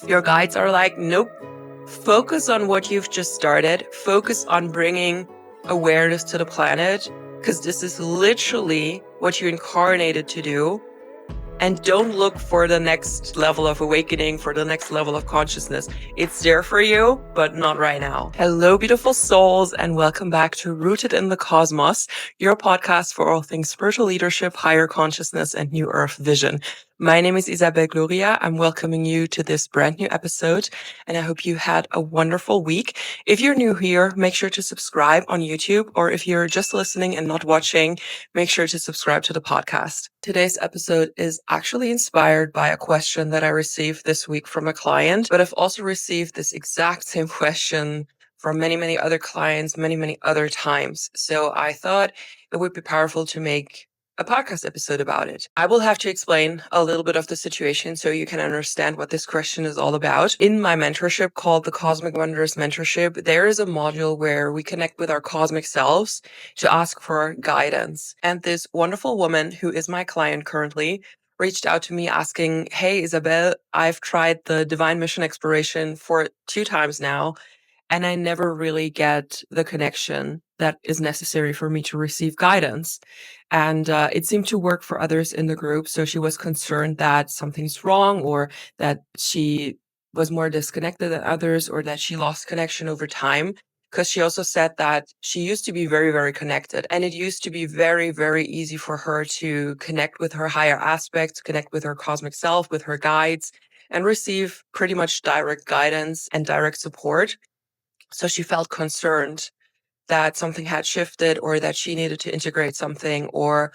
Your guides are like, nope, focus on what you've just started. Focus on bringing awareness to the planet, because this is literally what you incarnated to do. And don't look for the next level of awakening, for the next level of consciousness. It's there for you, but not right now. Hello, beautiful souls, and welcome back to Rooted in the Cosmos, your podcast for all things spiritual leadership, higher consciousness, and new earth vision. My name is Isabelle Gloria. I'm welcoming you to this brand new episode, and I hope you had a wonderful week. If you're new here, make sure to subscribe on YouTube, or if you're just listening and not watching, make sure to subscribe to the podcast. Today's episode is actually inspired by a question that I received this week from a client, but I've also received this exact same question from many, many other clients, many, many other times. So I thought it would be powerful to make a podcast episode about it. I will have to explain a little bit of the situation so you can understand what this question is all about. In my mentorship called the Cosmic Wonders Mentorship, there is a module where we connect with our cosmic selves to ask for guidance. And this wonderful woman who is my client currently reached out to me asking, hey, Isabelle, I've tried the Divine Mission Exploration for 2 times now, and I never really get the connection that is necessary for me to receive guidance. And it seemed to work for others in the group. So she was concerned that something's wrong, or that she was more disconnected than others, or that she lost connection over time. Because she also said that she used to be very, very connected. And it used to be very, very easy for her to connect with her higher aspects, connect with her cosmic self, with her guides, and receive pretty much direct guidance and direct support. So she felt concerned that something had shifted, or that she needed to integrate something, or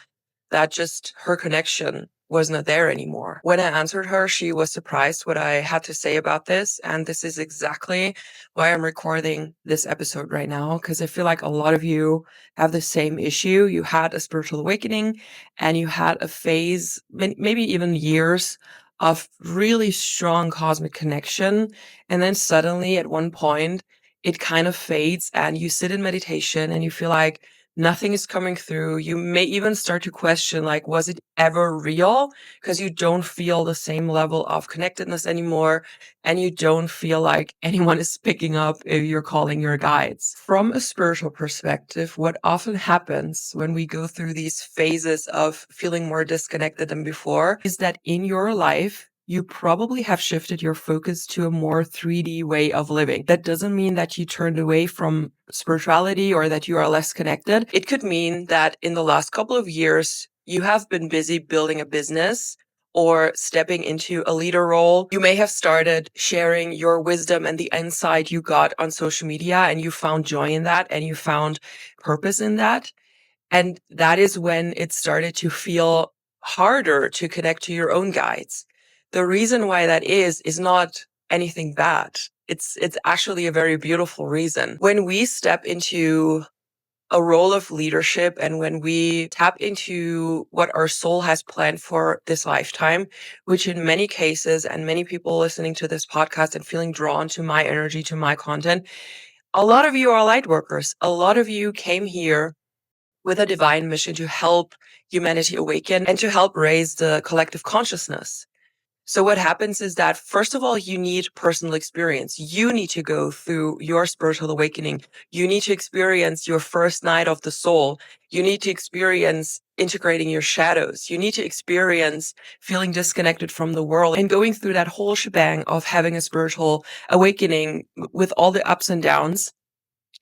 that just her connection was not there anymore. When I answered her, she was surprised what I had to say about this. And this is exactly why I'm recording this episode right now, because I feel like a lot of you have the same issue. You had a spiritual awakening and you had a phase, maybe even years, of really strong cosmic connection. And then suddenly at one point, it kind of fades and you sit in meditation and you feel like nothing is coming through. You may even start to question, like, was it ever real? Because you don't feel the same level of connectedness anymore. And you don't feel like anyone is picking up if you're calling your guides. From a spiritual perspective, what often happens when we go through these phases of feeling more disconnected than before is that in your life, you probably have shifted your focus to a more 3D way of living. That doesn't mean that you turned away from spirituality or that you are less connected. It could mean that in the last couple of years, you have been busy building a business or stepping into a leader role. You may have started sharing your wisdom and the insight you got on social media, and you found joy in that and you found purpose in that. And that is when it started to feel harder to connect to your own guides. The reason why that is not anything bad. It's actually a very beautiful reason. When we step into a role of leadership and when we tap into what our soul has planned for this lifetime, which in many cases, and many people listening to this podcast and feeling drawn to my energy, to my content, a lot of you are light workers. A lot of you came here with a divine mission to help humanity awaken and to help raise the collective consciousness. So what happens is that, first of all, you need personal experience. You need to go through your spiritual awakening. You need to experience your first night of the soul. You need to experience integrating your shadows. You need to experience feeling disconnected from the world and going through that whole shebang of having a spiritual awakening with all the ups and downs.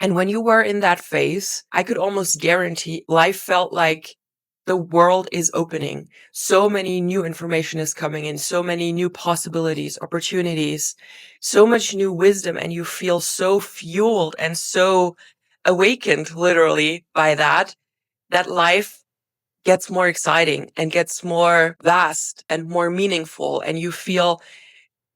And when you were in that phase, I could almost guarantee life felt like the world is opening. So many new information is coming in, so many new possibilities, opportunities, so much new wisdom. And you feel so fueled and so awakened literally by that life gets more exciting and gets more vast and more meaningful. And you feel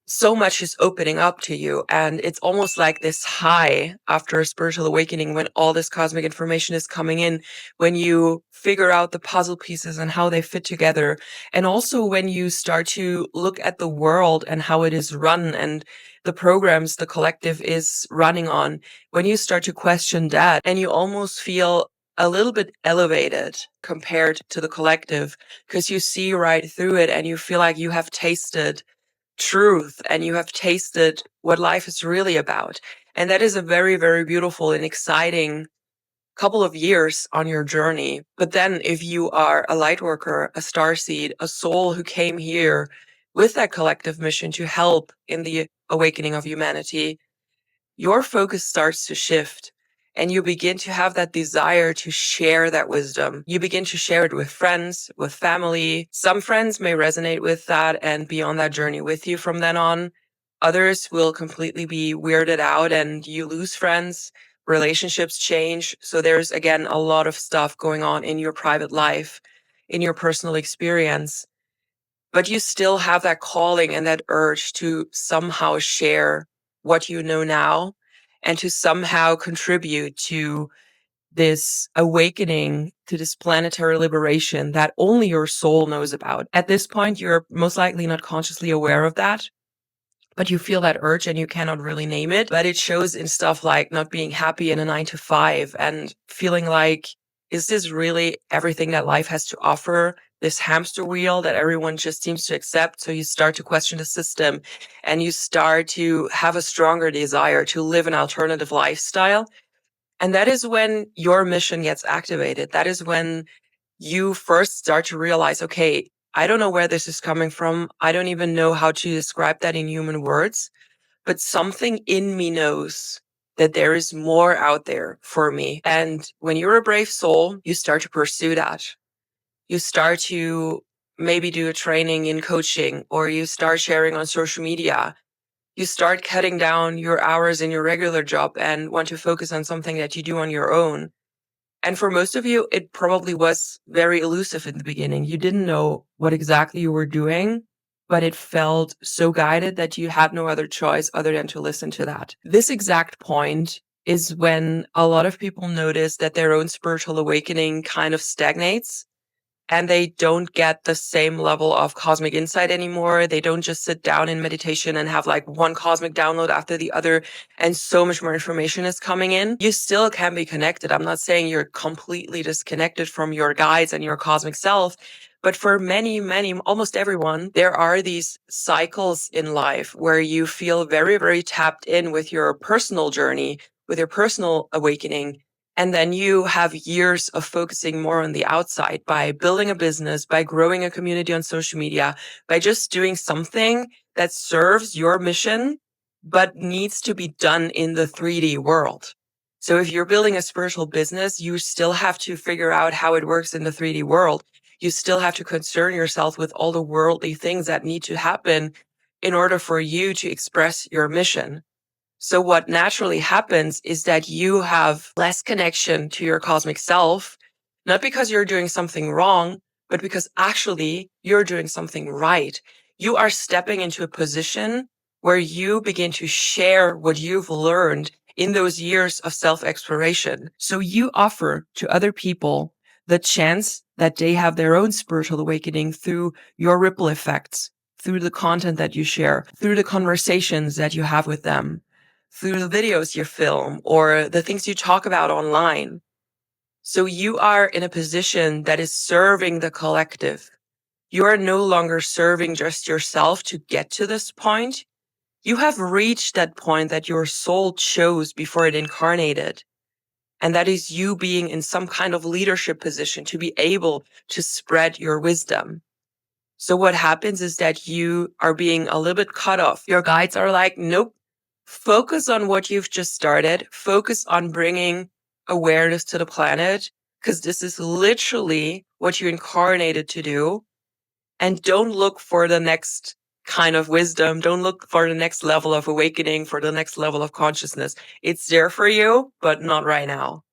so much is opening up to you. And it's almost like this high after a spiritual awakening when all this cosmic information is coming in, when you figure out the puzzle pieces and how they fit together. And also when you start to look at the world and how it is run and the programs the collective is running on, when you start to question that and you almost feel a little bit elevated compared to the collective because you see right through it and you feel like you have tasted truth and you have tasted what life is really about. And that is a very, very beautiful and exciting couple of years on your journey. But then if you are a light worker, a starseed, a soul who came here with that collective mission to help in the awakening of humanity, your focus starts to shift and you begin to have that desire to share that wisdom. You begin to share it with friends, with family. Some friends may resonate with that and be on that journey with you from then on. Others will completely be weirded out and you lose friends. Relationships change. So there's, again, a lot of stuff going on in your private life, in your personal experience. But you still have that calling and that urge to somehow share what you know now and to somehow contribute to this awakening, to this planetary liberation that only your soul knows about. At this point, you're most likely not consciously aware of that, but you feel that urge and you cannot really name it. But it shows in stuff like not being happy in a 9 to 5 and feeling like, is this really everything that life has to offer? This hamster wheel that everyone just seems to accept. So you start to question the system and you start to have a stronger desire to live an alternative lifestyle. And that is when your mission gets activated. That is when you first start to realize, okay, I don't know where this is coming from. I don't even know how to describe that in human words, but something in me knows that there is more out there for me. And when you're a brave soul, you start to pursue that. You start to maybe do a training in coaching, or you start sharing on social media. You start cutting down your hours in your regular job and want to focus on something that you do on your own. And for most of you, it probably was very elusive in the beginning. You didn't know what exactly you were doing, but it felt so guided that you had no other choice other than to listen to that. This exact point is when a lot of people notice that their own spiritual awakening kind of stagnates and they don't get the same level of cosmic insight anymore. They don't just sit down in meditation and have like one cosmic download after the other and so much more information is coming in. You still can be connected. I'm not saying you're completely disconnected from your guides and your cosmic self, but for many, almost everyone, there are these cycles in life where you feel very, very tapped in with your personal journey, with your personal awakening. And then you have years of focusing more on the outside by building a business, by growing a community on social media, by just doing something that serves your mission, but needs to be done in the 3D world. So if you're building a spiritual business, you still have to figure out how it works in the 3D world. You still have to concern yourself with all the worldly things that need to happen in order for you to express your mission. So what naturally happens is that you have less connection to your cosmic self, not because you're doing something wrong, but because actually you're doing something right. You are stepping into a position where you begin to share what you've learned in those years of self-exploration. So you offer to other people the chance that they have their own spiritual awakening through your ripple effects, through the content that you share, through the conversations that you have with them, through the videos you film or the things you talk about online. So you are in a position that is serving the collective. You are no longer serving just yourself to get to this point. You have reached that point that your soul chose before it incarnated. And that is you being in some kind of leadership position to be able to spread your wisdom. So what happens is that you are being a little bit cut off. Your guides are like, nope, focus on what you've just started. Focus on bringing awareness to the planet, because this is literally what you incarnated to do. And don't look for the next kind of wisdom. Don't look for the next level of awakening, for the next level of consciousness. It's there for you, but not right now.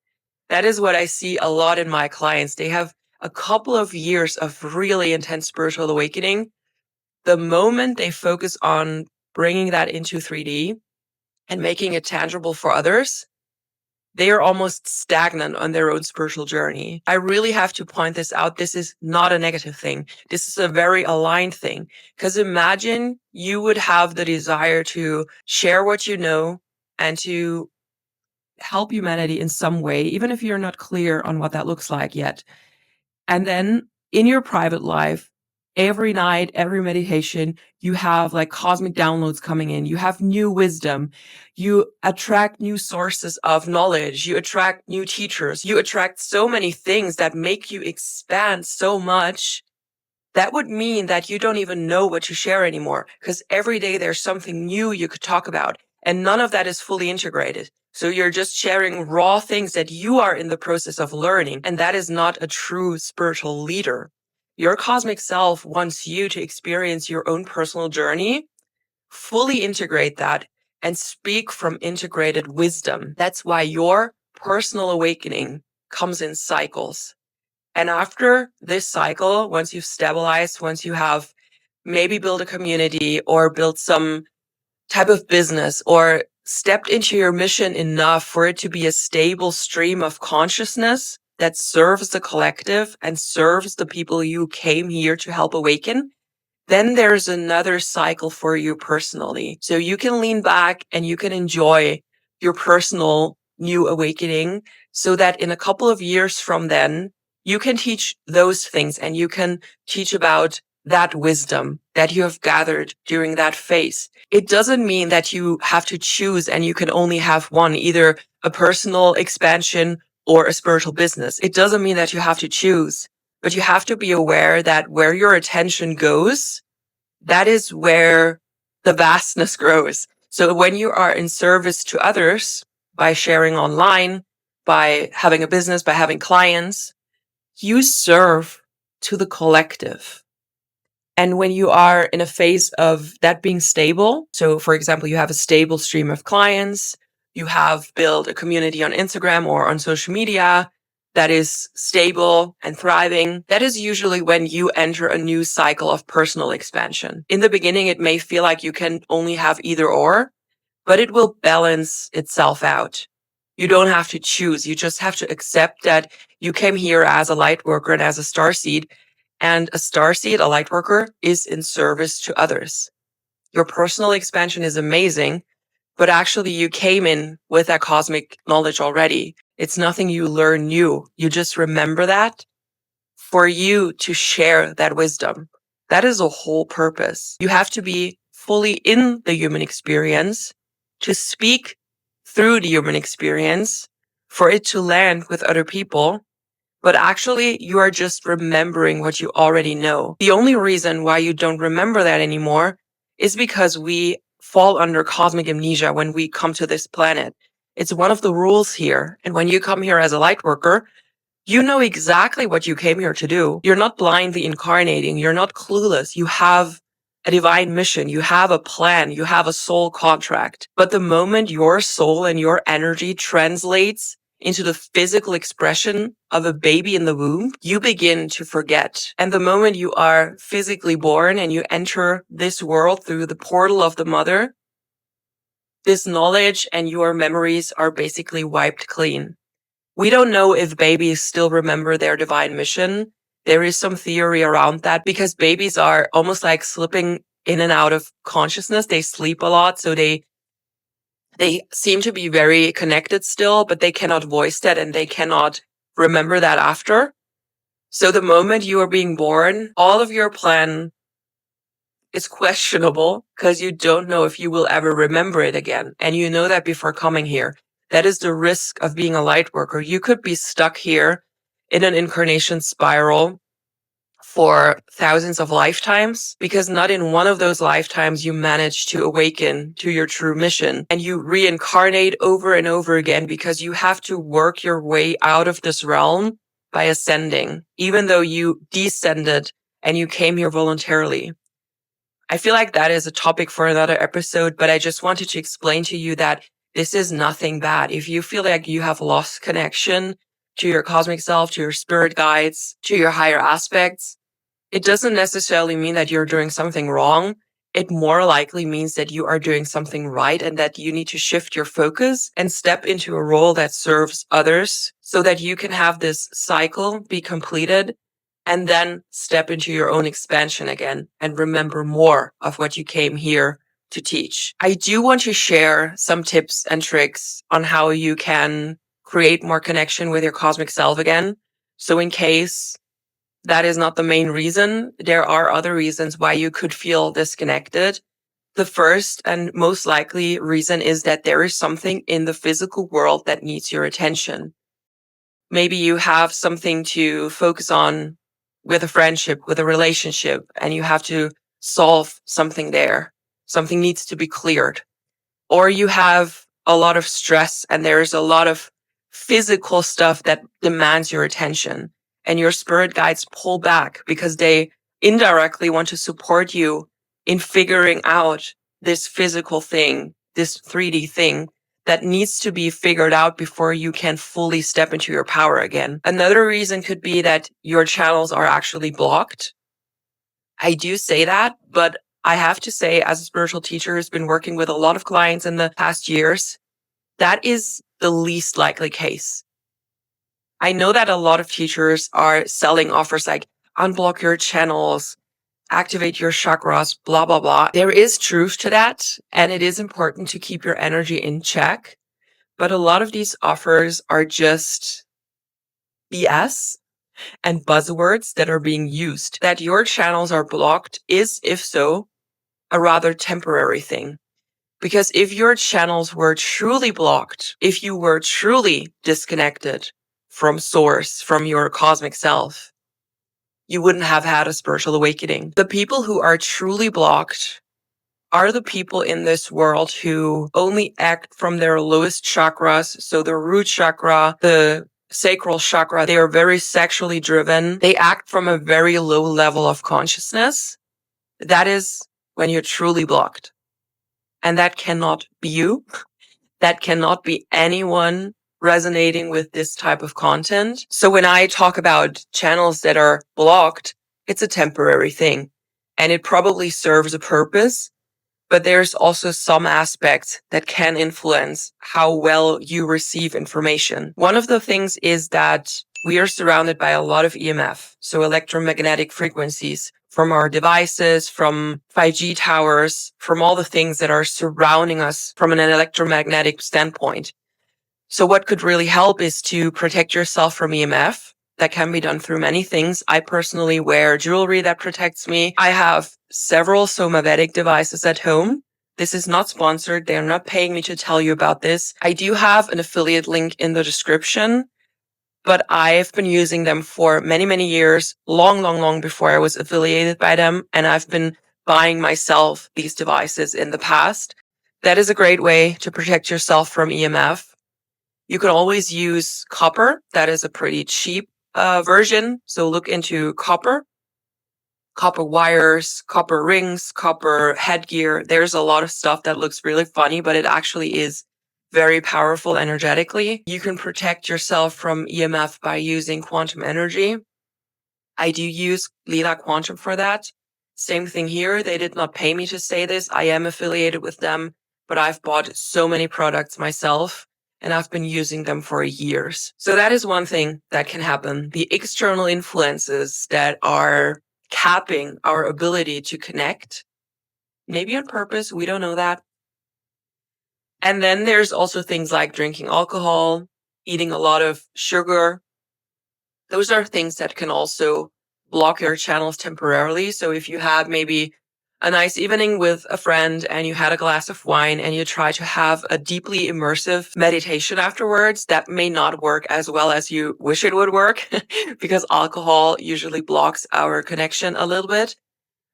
That is what I see a lot in my clients. They have a couple of years of really intense spiritual awakening. The moment they focus on bringing that into 3D and making it tangible for others, they are almost stagnant on their own spiritual journey. I really have to point this out. This is not a negative thing. This is a very aligned thing. Because imagine you would have the desire to share what you know and to help humanity in some way, even if you're not clear on what that looks like yet. And then in your private life, every night, every meditation, you have like cosmic downloads coming in. You have new wisdom. You attract new sources of knowledge. You attract new teachers. You attract so many things that make you expand so much. That would mean that you don't even know what to share anymore, because every day there's something new you could talk about, and none of that is fully integrated. So you're just sharing raw things that you are in the process of learning, and that is not a true spiritual leader. Your cosmic self wants you to experience your own personal journey, fully integrate that, and speak from integrated wisdom. That's why your personal awakening comes in cycles. And after this cycle, once you've stabilized, once you have maybe built a community or built some type of business or stepped into your mission enough for it to be a stable stream of consciousness that serves the collective and serves the people you came here to help awaken, then there's another cycle for you personally. So you can lean back and you can enjoy your personal new awakening so that in a couple of years from then, you can teach those things and you can teach about that wisdom that you have gathered during that phase. It doesn't mean that you have to choose and you can only have one, either a personal expansion or a spiritual business. It doesn't mean that you have to choose, but you have to be aware that where your attention goes, that is where the vastness grows. So when you are in service to others by sharing online, by having a business, by having clients, you serve to the collective. And when you are in a phase of that being stable, so for example, you have a stable stream of clients, you have built a community on Instagram or on social media that is stable and thriving, that is usually when you enter a new cycle of personal expansion. In the beginning, it may feel like you can only have either or, but it will balance itself out. You don't have to choose. You just have to accept that you came here as a light worker and as a starseed, and a starseed, a light worker, is in service to others. Your personal expansion is amazing, but actually you came in with that cosmic knowledge already. It's nothing you learn new. You just remember that for you to share that wisdom. That is a whole purpose. You have to be fully in the human experience to speak through the human experience for it to land with other people. But actually, you are just remembering what you already know. The only reason why you don't remember that anymore is because we fall under cosmic amnesia when we come to this planet. It's one of the rules here. And when you come here as a light worker, you know exactly what you came here to do. You're not blindly incarnating. You're not clueless. You have a divine mission. You have a plan. You have a soul contract. But the moment your soul and your energy translates into the physical expression of a baby in the womb, you begin to forget. And the moment you are physically born and you enter this world through the portal of the mother, this knowledge and your memories are basically wiped clean. We don't know if babies still remember their divine mission. There is some theory around that because babies are almost like slipping in and out of consciousness. They sleep a lot, so they seem to be very connected still, but they cannot voice that and they cannot remember that after. So the moment you are being born, all of your plan is questionable because you don't know if you will ever remember it again. And you know that before coming here. That is the risk of being a light worker. You could be stuck here in an incarnation spiral for thousands of lifetimes because not in one of those lifetimes you manage to awaken to your true mission, and you reincarnate over and over again because you have to work your way out of this realm by ascending, even though you descended and you came here voluntarily. I feel like that is a topic for another episode, but I just wanted to explain to you that this is nothing bad. If you feel like you have lost connection to your cosmic self, to your spirit guides, to your higher aspects, it doesn't necessarily mean that you're doing something wrong. It more likely means that you are doing something right and that you need to shift your focus and step into a role that serves others so that you can have this cycle be completed and then step into your own expansion again and remember more of what you came here to teach. I do want to share some tips and tricks on how you can create more connection with your cosmic self again. So in case that is not the main reason. There are other reasons why you could feel disconnected. The first and most likely reason is that there is something in the physical world that needs your attention. Maybe you have something to focus on with a friendship, with a relationship, and you have to solve something there. Something needs to be cleared. Or you have a lot of stress and there's a lot of physical stuff that demands your attention, and your spirit guides pull back because they indirectly want to support you in figuring out this physical thing, this 3D thing that needs to be figured out before you can fully step into your power again. Another reason could be that your channels are actually blocked. I do say that, but I have to say, as a spiritual teacher who's been working with a lot of clients in the past years, that is the least likely case. I know that a lot of teachers are selling offers like unblock your channels, activate your chakras, blah, blah, blah. There is truth to that, and it is important to keep your energy in check. But a lot of these offers are just BS and buzzwords that are being used. That your channels are blocked is, if so, a rather temporary thing. Because if your channels were truly blocked, if you were truly disconnected from source, from your cosmic self, you wouldn't have had a spiritual awakening. The people who are truly blocked are the people in this world who only act from their lowest chakras. So the root chakra, the sacral chakra, they are very sexually driven. They act from a very low level of consciousness. That is when you're truly blocked. And that cannot be you. That cannot be anyone resonating with this type of content. So when I talk about channels that are blocked, it's a temporary thing and it probably serves a purpose, but there's also some aspects that can influence how well you receive information. One of the things is that we are surrounded by a lot of EMF, so electromagnetic frequencies, from our devices, from 5G towers, from all the things that are surrounding us from an electromagnetic standpoint. So what could really help is to protect yourself from EMF. That can be done through many things. I personally wear jewelry that protects me. I have several Somavedic devices at home. This is not sponsored. They're not paying me to tell you about this. I do have an affiliate link in the description, but I've been using them for many, many years, long before I was affiliated by them. And I've been buying myself these devices in the past. That is a great way to protect yourself from EMF. You can always use copper. That is a pretty cheap version. So look into copper wires, copper rings, copper headgear. There's a lot of stuff that looks really funny, but it actually is very powerful energetically. You can protect yourself from EMF by using quantum energy. I do use Lila Quantum for that. Same thing here. They did not pay me to say this. I am affiliated with them, but I've bought so many products myself and I've been using them for years. So that is one thing that can happen. The external influences that are capping our ability to connect, maybe on purpose, we don't know that. And then there's also things like drinking alcohol, eating a lot of sugar. Those are things that can also block your channels temporarily. So if you had maybe a nice evening with a friend and you had a glass of wine and you try to have a deeply immersive meditation afterwards, that may not work as well as you wish it would work because alcohol usually blocks our connection a little bit.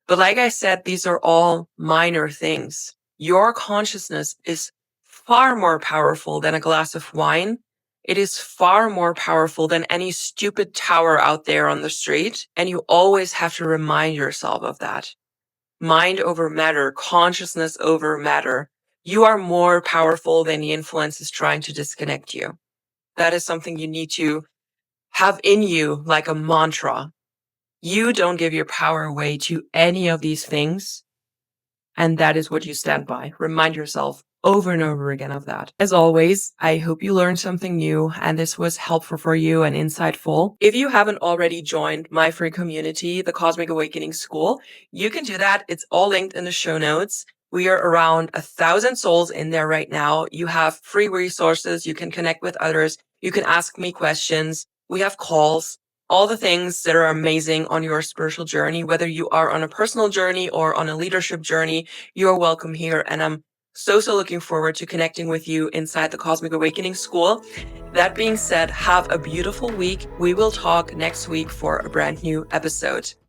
But like I said, these are all minor things. Your consciousness is far more powerful than a glass of wine. It is far more powerful than any stupid tower out there on the street. And you always have to remind yourself of that. Mind over matter, consciousness over matter. You are more powerful than the influence is trying to disconnect you. That is something you need to have in you like a mantra. You don't give your power away to any of these things. And that is what you stand by. Remind yourself over and over again of that. As always, I hope you learned something new and this was helpful for you and insightful. If you haven't already joined my free community, the Cosmic Awakening School, you can do that. It's all linked in the show notes. We are around 1,000 souls in there right now. You have free resources. You can connect with others. You can ask me questions. We have calls all the things that are amazing on your spiritual journey. Whether you are on a personal journey or on a leadership journey, you're welcome here. And I'm so looking forward to connecting with you inside the Cosmic Awakening School. That being said, have a beautiful week. We will talk next week for a brand new episode.